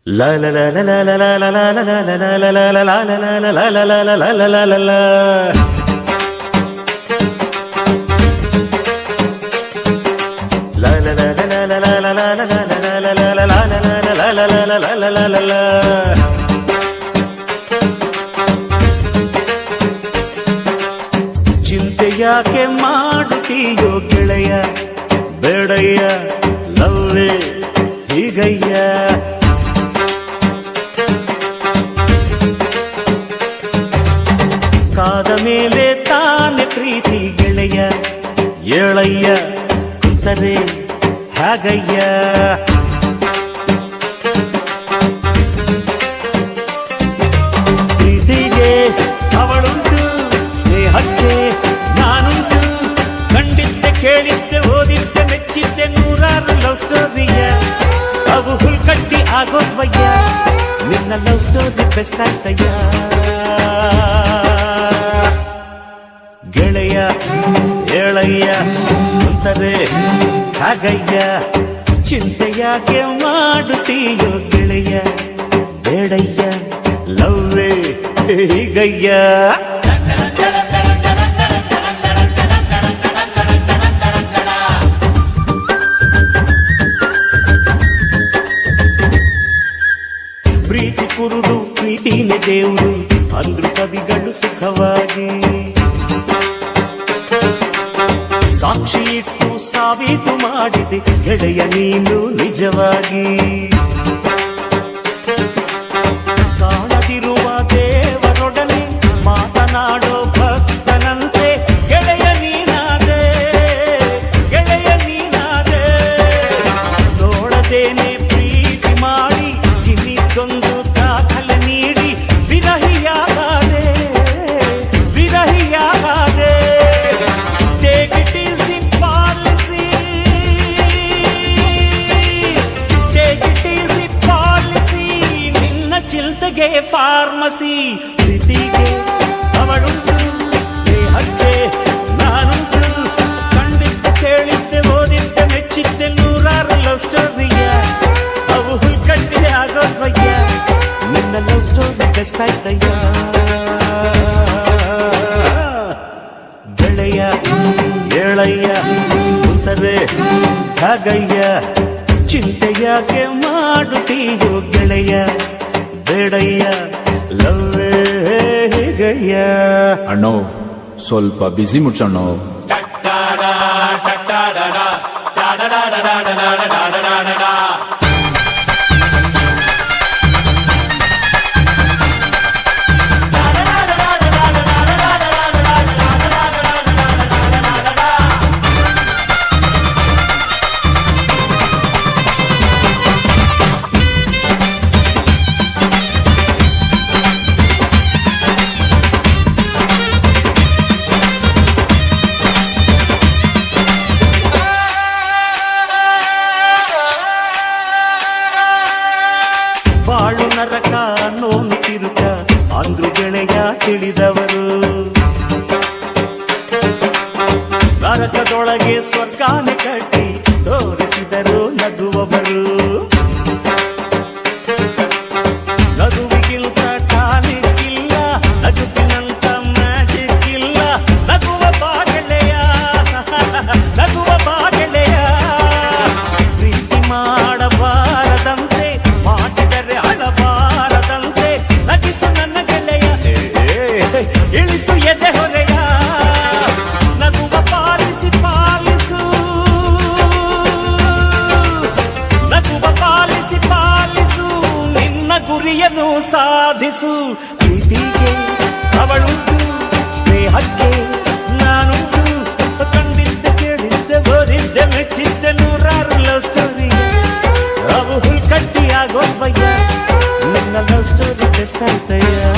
La la la la la la la la la la la la la la la la la la la. La la la la la la la la la la la la la la. ಚಿಂತೆ ಯಾಕೆ ಮಾಡುತ್ತೀಯೋ ಗೆಳೆಯ, ಬೇಡಯ್ಯ ಲವ್ವೇ ಹೀಗಯ್ಯ. ಕಾದ ಮೇಲೆ ತಾನೆ ಪ್ರೀತಿ ಗೆಳೆಯ, ಏಳಯ್ಯ ಕುಂತರೆ ಹಾಗಯ್ಯ. ಪ್ರೀತಿಗೆ ಅವಳುಂಟು, ಸ್ನೇಹಕ್ಕೆ ನಾನುಂಟು. ಕಂಡಿದ್ದೆ ಕೇಳಿದ್ದೆ ಓದಿದ್ದೆ ಮೆಚ್ಚಿದ್ದೆ ನೂರಾರು ಲವ್ ಸ್ಟೋರಿಯ, ಅವು ಹುಲ್ಕಟ್ಟಿ ಆಗೋದ್ವಯ್ಯ. ನಿನ್ನ ಲವ್ ಸ್ಟೋರಿ ಬೆಸ್ಟ್ ಆಯ್ತಯ್ಯ. ಗೆಳೆಯ ಏಳಯ್ಯ ಕುಂತರೆ ಹಾಗಯ್ಯ. ಚಿಂತೆ ಯಾಕೆ ಮಾಡುತ್ತೀಯೋ ಗೆಳೆಯ, ಬೇಡಯ್ಯ ಲವ್ವೇ ಹೀಗಯ್ಯ. ಪ್ರೀತಿ ಕುರುಡು ಪ್ರೀತಿನೇ ದೇವರು ಅಂದ್ರು ಕವಿಗಳು ಸುಖವಾಗಿ. ಸಾಕ್ಷಿ ಇಟ್ಟು ಸಾಬೀತು ಮಾಡಿದೆ ಗೆಳೆಯ ನೀನು ನಿಜವಾಗಿ. ಕಾಣದಿರುವ ದೇವರೊಡನೆ ಮಾತನಾಡೋ ಭಕ್ತನಂತೆ ಗೆಳೆಯ ನೀನಾದೆ, ಗೆಳೆಯ ನೀನಾದೆ. ನೋಡದೇನೆ ಪ್ರೀತಿ ಮಾಡಿ ಗಿನ್ನಿಸ್ಕೊಂಡು ದಾಖಲೆ ನೀಡಿ ವಿರಹಿಯಾಗಾದೆ, ವಿರಹಿಯಾಗಾದೆ. Take it easy policy, take it easy policy. ನಿನ್ನ ಚಿಲ್ತೆಗೆ ಫಾರ್ಮಸಿ. ಪ್ರೀತಿಗೆ ಅವಳುಂಟು, ಸ್ನೇಹಕ್ಕೆ ನಾನುಂಟು. ಕಂಡಿದ್ದೆ ಕೇಳಿದ್ದೆ ಓದಿದ್ದೆ ಮೆಚ್ಚಿದ್ದೆ ನೂರಾರು ಲವ್ ಸ್ಟೋರಿಯ, ಅವು ಹುಲ್ಕಟ್ಟಿ ಆಗೋದ್ವಯ್ಯ. ನಿನ್ನ ಲವ್ ಸ್ಟೋರಿ ಬೆಸ್ಟ್ ಆಯ್ತಯ್ಯ. ಗೆಳೆಯ ಏಳಯ್ಯ ಕುಂತರೆ ಹಾಗಯ್ಯ. ಚಿಂತೆ ಯಾಕೆ ಮಾಡುತ್ತೀಯೋ ಗೆಳೆಯ, ಬೇಡಯ್ಯ ಲವ್ವೇ ಹೀಗಯ್ಯ. ಅಣ್ಣೋ ಸ್ವಲ್ಪ ಬಿಸಿ ಮುಚ್ಚಣ್ಣೋ. ಬಾಳು ನರಕ ನೋನು ತಿರುಕ ಅಂದ್ರು ಗೆಳೆಯ ತಿಳಿದವರು. ನರಕದೊಳಗೆ ಸ್ವರ್ಗಾನ ಕಟ್ಟಿ ತೋರಿಸಿದರು ನಗುವವರು. ನಗುವಿಗಿಂತ ಟಾನಿಕ್ ಇಲ್ಲ, ನಗುವಿನಂತ ಮ್ಯಾಜಿಕ್ ಇಲ್ಲ. ನಗುವ ಬಾ ಗೆಳೆಯ, ನಗುವ ಬಾ ಗೆಳೆಯ. ಪ್ರೀತಿ ಮಾಡಬಾರದಂತೆ, ಮಾಡಿದರೆ ಅಳಬಾರದಂತೆ. ನಗಿಸು ನನ್ನ ಗೆಳೆಯ, ಇಳಿಸು ಎದೆ ಹೊರೆಯ. ನಗುವ ಪಾಲಿಸಿ ಪಾಲಿಸು, ನಗುವ ಪಾಲಿಸಿ ಪಾಲಿಸು. ನಿನ್ನ ಗುರಿಯನ್ನು ಸಾಧಿಸು. ಪ್ರೀತಿಗೆ ಅವಳುಂಟು, ಸ್ನೇಹಕ್ಕೆ ನಾನುಂಟು. ಕಂಡಿದ್ದೆ ಕೇಳಿದ್ದೆ ಓದಿದ್ದೆ ಮೆಚ್ಚಿದ್ದೆ ನೂರಾರು ಲವ್ ಸ್ಟೋರಿ, ಅವು ಹುಲ್ಕಟ್ಟಿ ಆಗೋದ್ವಯ್ಯ. ನಿನ್ನ ಲವ್ ಸ್ಟೋರಿ ಬೆಸ್ಟ್ ಆಯ್ತಯ್ಯ.